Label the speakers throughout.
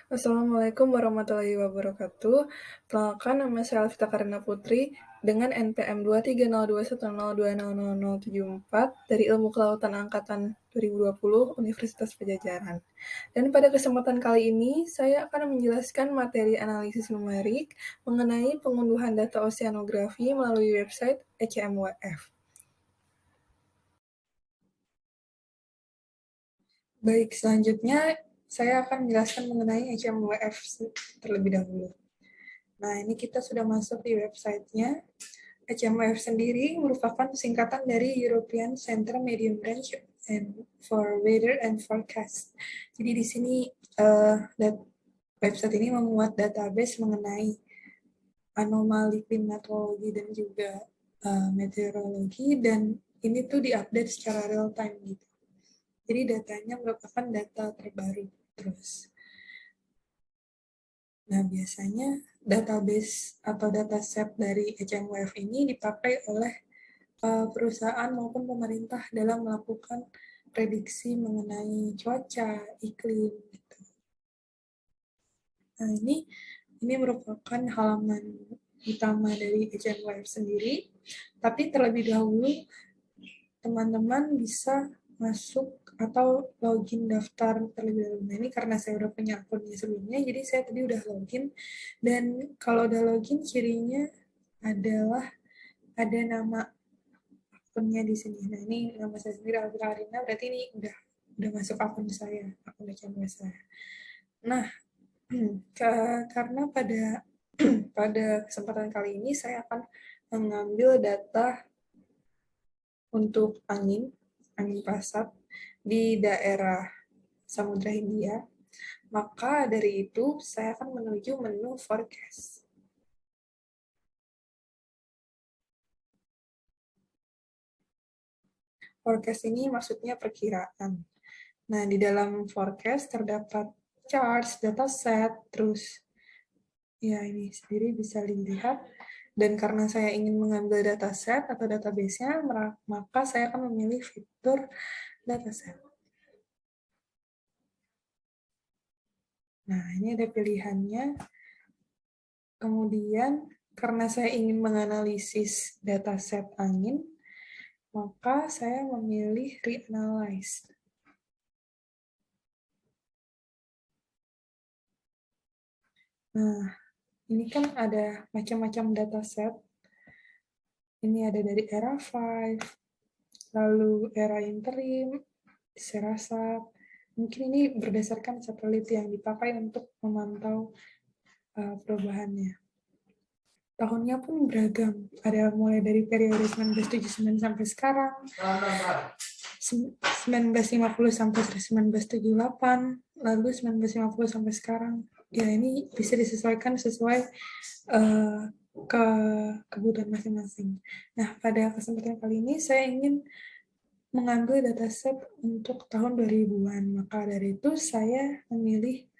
Speaker 1: Assalamualaikum warahmatullahi wabarakatuh. Perkenalkan, nama saya Alvita Karina Putri dengan NPM 23021020074 dari Ilmu Kelautan Angkatan 2020 Universitas Padjadjaran. Dan pada kesempatan kali ini, saya akan menjelaskan materi analisis numerik mengenai pengunduhan data oseanografi melalui website ECMWF. Baik, selanjutnya saya akan menjelaskan mengenai ECMWF terlebih dahulu. Nah, ini kita sudah masuk di website-nya. ECMWF sendiri merupakan singkatan dari European Central Medium Range and for Weather and Forecast. Jadi di sini website ini memuat database mengenai anomali klimatologi dan juga meteorologi, dan ini tuh diupdate secara real time gitu. Jadi datanya merupakan data terbaru terus. Nah, biasanya database atau dataset dari ECMWF ini dipakai oleh perusahaan maupun pemerintah dalam melakukan prediksi mengenai cuaca, iklim, gitu. Nah, ini merupakan halaman utama dari ECMWF sendiri, tapi terlebih dahulu teman-teman bisa masuk atau login daftar terlebih dahulu. Nah, ini karena saya udah punya akunnya sebelumnya, jadi saya tadi udah login. Dan kalau udah login, cirinya adalah ada nama akunnya di sini. Nah, ini nama saya sendiri, Alvira Arina, berarti ini udah masuk akun saya, akun channel saya. Nah, karena pada kesempatan kali ini saya akan mengambil data untuk angin pasat di daerah Samudra Hindia, maka dari itu saya akan menuju menu forecast. Forecast ini maksudnya perkiraan. Nah, di dalam forecast terdapat charts, dataset, terus ya ini sendiri bisa dilihat. Dan karena saya ingin mengambil dataset atau database-nya, maka saya akan memilih fitur dataset. Nah, ini ada pilihannya. Kemudian, karena saya ingin menganalisis dataset angin, maka saya memilih reanalyze. Nah, ini kan ada macam-macam dataset. Ini ada dari era 5, lalu era interim, serasat. Mungkin ini berdasarkan satelit yang dipakai untuk memantau perubahannya. Tahunnya pun beragam. Ada mulai dari periode 1979 sampai sekarang, 1950 sampai 1978, lalu 1950 sampai sekarang. Ya, ini bisa disesuaikan sesuai kebutuhan masing-masing. Nah, pada kesempatan kali ini saya ingin mengambil dataset untuk tahun 2000-an. Maka dari itu saya memilih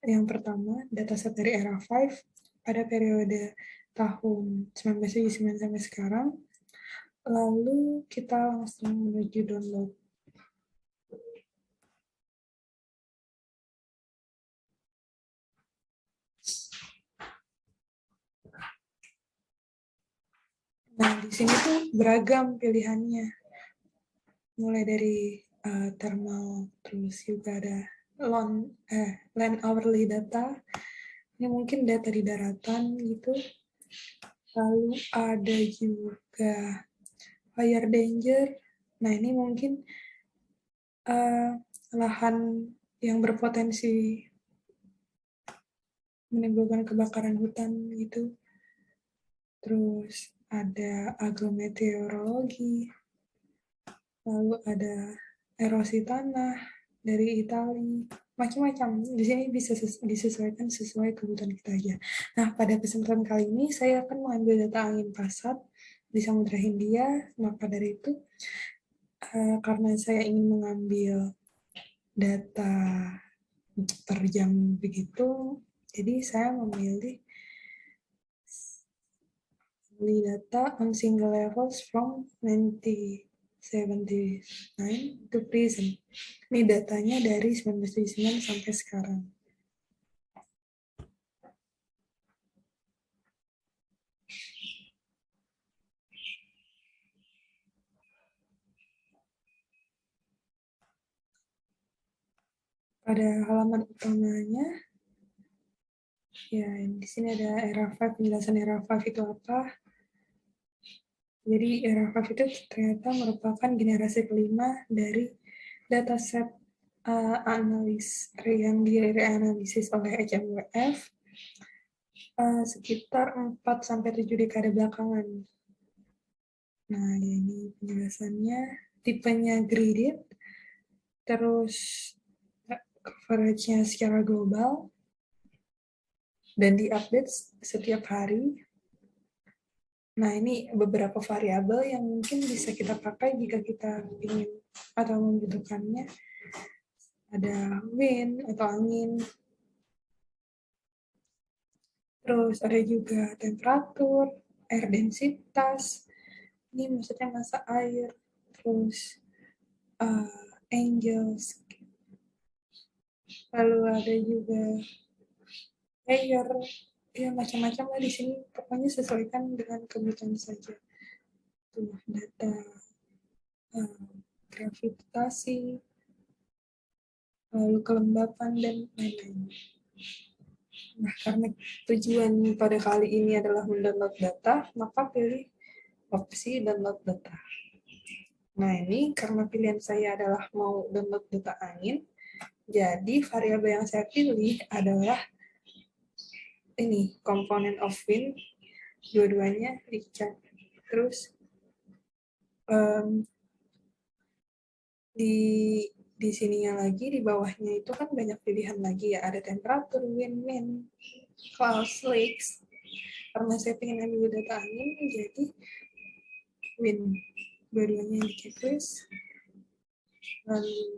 Speaker 1: yang pertama, dataset dari era 5 pada periode tahun 1979 sampai sekarang. Lalu kita langsung menuju download. Nah, di sini tuh beragam pilihannya. Mulai dari thermal, terus juga ada land hourly data. Ini mungkin data di daratan gitu. Lalu ada juga fire danger. Nah, ini mungkin lahan yang berpotensi menimbulkan kebakaran hutan gitu. Terus ada agrometeorologi, lalu ada erosi tanah dari Italia, macam-macam. Di sini bisa disesuaikan sesuai kebutuhan kita aja. Nah, pada kesempatan kali ini saya akan mengambil data angin pasat di Samudra Hindia. Maka dari itu, karena saya ingin mengambil data per jam begitu, jadi saya memilih data on single levels from 1979 to present. Ini datanya dari 1979 sampai sekarang. pada halaman utamanya, ya di sini ada ERA5, penjelasan ERA5 itu apa. Jadi ERA5 itu ternyata merupakan generasi kelima dari dataset analis yang direanalisis oleh HMWF sekitar 4-7 dekade belakangan. Nah, ini penjelasannya. Tipenya graded, terus coveragenya secara global, dan diupdate setiap hari. Nah, ini beberapa variabel yang mungkin bisa kita pakai jika kita ingin atau membutuhkannya. Ada wind atau angin. Terus ada juga temperatur, air densitas. Ini maksudnya massa air. Terus angels. Lalu ada juga layer. Ya, macam-macam lah di sini. Pokoknya sesuaikan dengan kebutuhan saja. Tuh, data gravitasi, lalu kelembapan, dan lain-lain. Nah, karena tujuan pada kali ini adalah mendownload data, maka pilih opsi download data. Nah, ini karena pilihan saya adalah mau download data angin, jadi variabel yang saya pilih adalah ini, komponen of wind, dua-duanya dicek. Terus di sininya lagi, di bawahnya itu kan banyak pilihan lagi ya, ada temperatur, wind, clouds, lakes. Karena saya pengen ambil data angin, jadi wind, dua-duanya di checklist.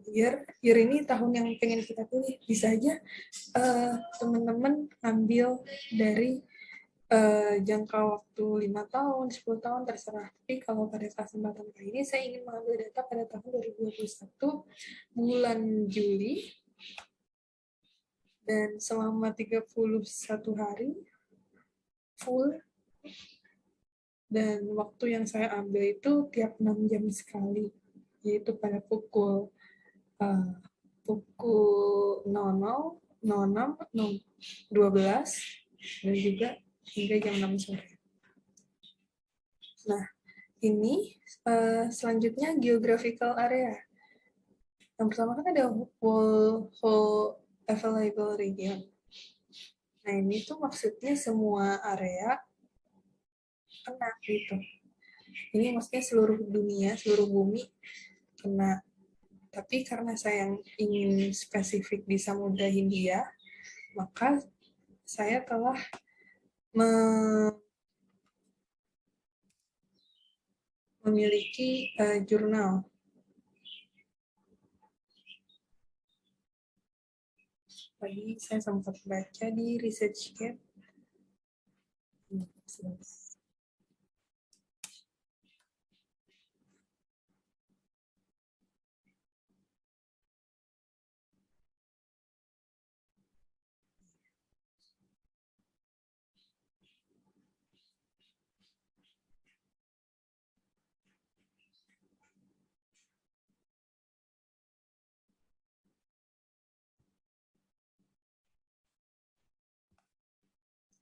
Speaker 1: Year ini tahun yang pengen kita pilih, bisa aja teman-teman ambil dari jangka waktu 5 tahun, 10 tahun, terserah. Tapi kalau pada kesempatan kali ini, saya ingin mengambil data pada tahun 2021, bulan Juli, dan selama 31 hari, full, dan waktu yang saya ambil itu tiap 6 jam sekali, yaitu pada pukul 00.00, 06, 12, dan juga hingga jam 6 sore. Nah, ini selanjutnya geographical area. Yang pertama kan ada whole available region. Nah, ini tuh maksudnya semua area kena gitu. Ini maksudnya seluruh dunia, seluruh bumi kena. Tapi karena saya ingin spesifik di Samudra Hindia, maka saya telah memiliki jurnal. Tadi saya sempat baca di ResearchGate.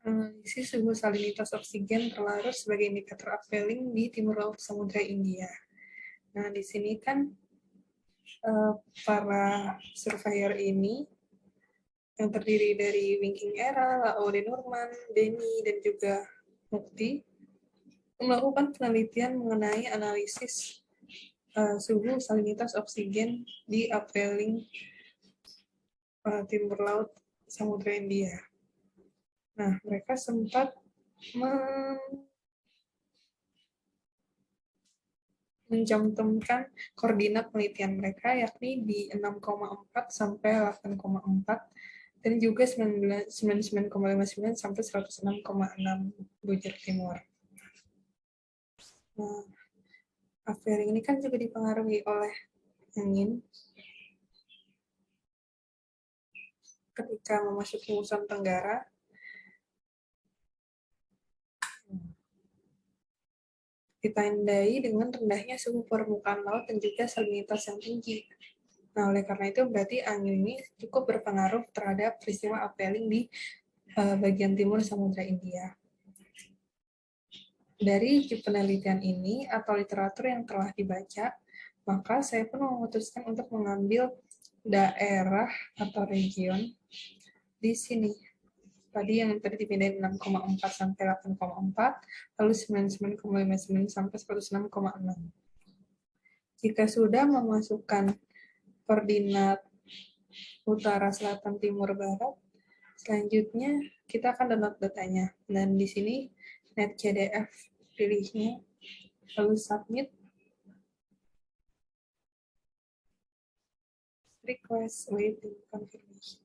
Speaker 1: Analisis suhu salinitas oksigen terlarut sebagai indikator upwelling di timur laut Samudra India. Nah, di sini kan para surveyor ini yang terdiri dari Winking Era, Laode Norman, Denny, dan juga Mukti melakukan penelitian mengenai analisis suhu salinitas oksigen di upwelling timur laut Samudra India. Nah, mereka sempat mencantumkan koordinat penelitian mereka, yakni di 6,4 sampai 8,4 dan juga 99,59 sampai 106,6 bujur timur. Nah, upwelling ini kan juga dipengaruhi oleh angin. Ketika memasuki muson tenggara, ditandai dengan rendahnya suhu permukaan laut dan juga salinitas yang tinggi. Nah, oleh karena itu berarti angin ini cukup berpengaruh terhadap peristiwa upwelling di bagian timur Samudra India. Dari penelitian ini atau literatur yang telah dibaca, maka saya pun memutuskan untuk mengambil daerah atau region di sini. Tadi yang tadi dipindahin 6,4 sampai 8,4, lalu 99,59 sampai 106,6. Jika sudah memasukkan koordinat utara, selatan, timur, barat, selanjutnya kita akan download datanya. Dan di sini netcdf pilihnya, lalu submit, request waiting confirmation.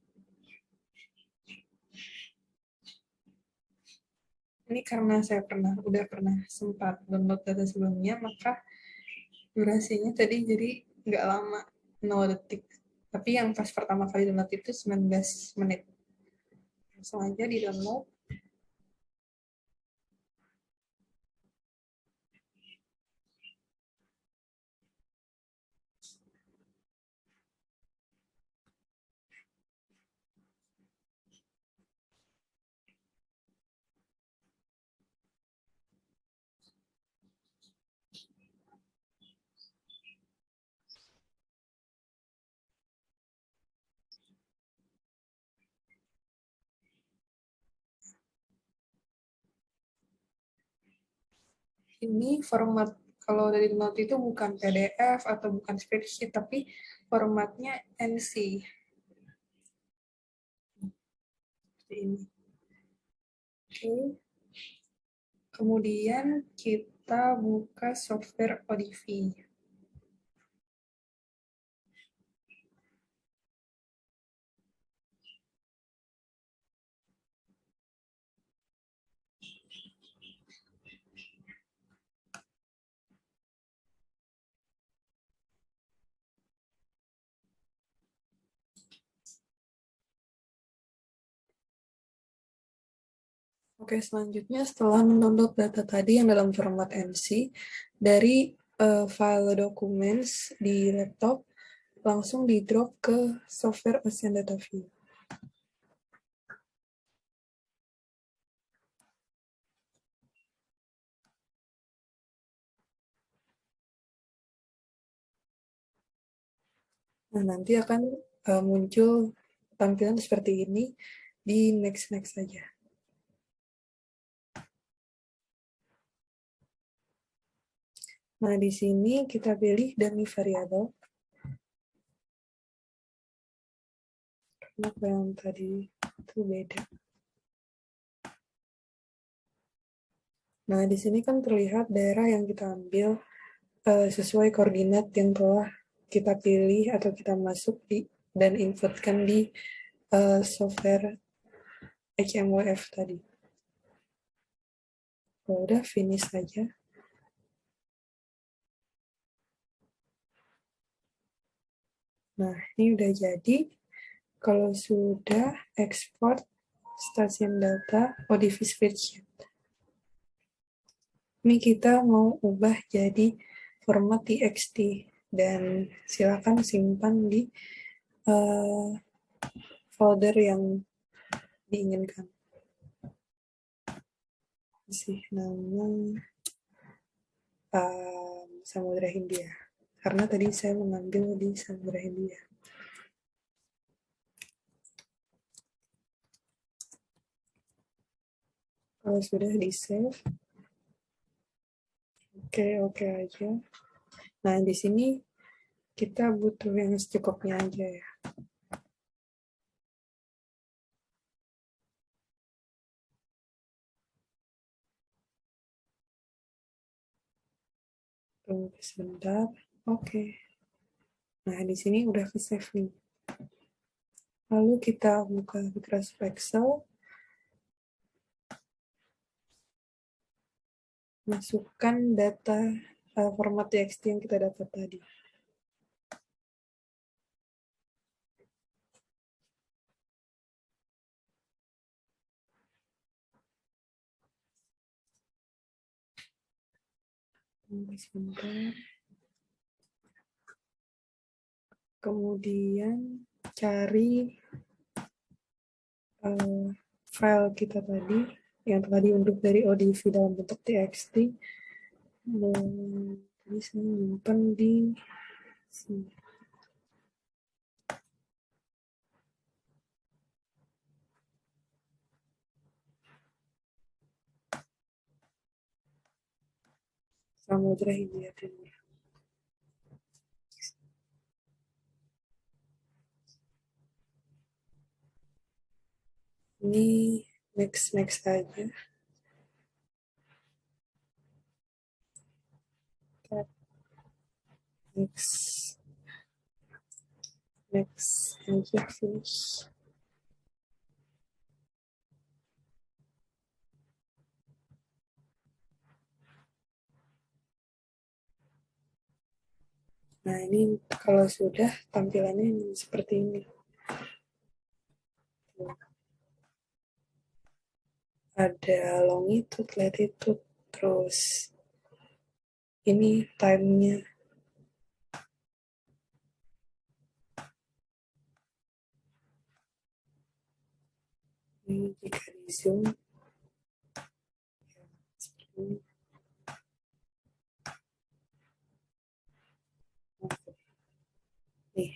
Speaker 1: Ini karena saya udah pernah sempat download data sebelumnya, maka durasinya tadi jadi nggak lama, 0 detik. Tapi yang pas pertama kali download itu 19 menit. Langsung aja di download. Ini format, kalau dari download itu bukan PDF atau bukan spreadsheet, tapi formatnya NC. Seperti ini. Oke. Kemudian kita buka software ODV. Oke, selanjutnya setelah mendownload data tadi yang dalam format NC, dari file documents di laptop, langsung di drop ke software Ocean Data View. Nah, nanti akan muncul tampilan seperti ini di next saja. Nah, di sini kita pilih dummy variable. Kenapa yang tadi itu beda? Nah, di sini kan terlihat daerah yang kita ambil sesuai koordinat yang telah kita pilih atau kita masuk dan inputkan di software HMWF tadi. Udah finish saja. Nah, ini udah jadi. Kalau sudah, export stasiun data ODV spreadsheet. Ini kita mau ubah jadi format txt dan silakan simpan di folder yang diinginkan. Kasih nama Samudra Hindia. Karena tadi saya mengambil di Samudra Hindia. Kalau sudah di-save, oke aja. Nah, di sini kita butuh yang secukupnya aja ya. Tunggu sebentar. Oke. Nah, di sini udah ke save nih. Lalu kita buka Microsoft Excel. Masukkan data format txt yang kita dapat tadi. Tunggu sebentar. Kemudian cari file kita tadi yang telah diunduh dari ODV dalam bentuk txt, bisa menyimpan di sini. Samudra Hindia Timur. Ini next aja. Next aja, finish. Nah, ini kalau sudah tampilannya ini seperti ini. Ada longitude, latitude, terus ini time-nya. Ini jika di zoom seperti ini. Nih,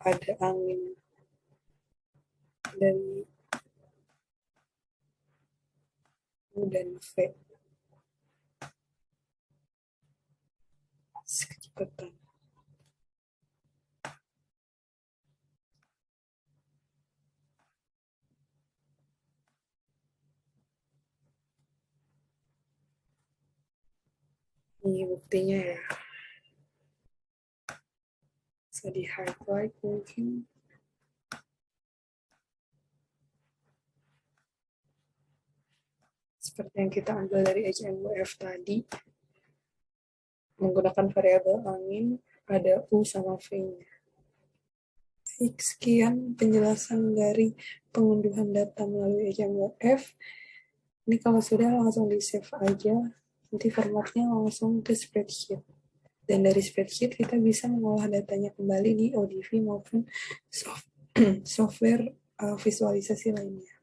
Speaker 1: ada angin dari U dan V. Kecepatan. Ini buktinya ya. Bisa di highlight mungkin. Seperti yang kita ambil dari HMWF tadi. Menggunakan variabel angin, ada U sama V-nya. Baik, sekian penjelasan dari pengunduhan data melalui HMWF. Ini kalau sudah langsung di save aja. Nanti formatnya langsung ke spreadsheet. Dan dari spreadsheet kita bisa mengolah datanya kembali di ODV maupun software visualisasi lainnya.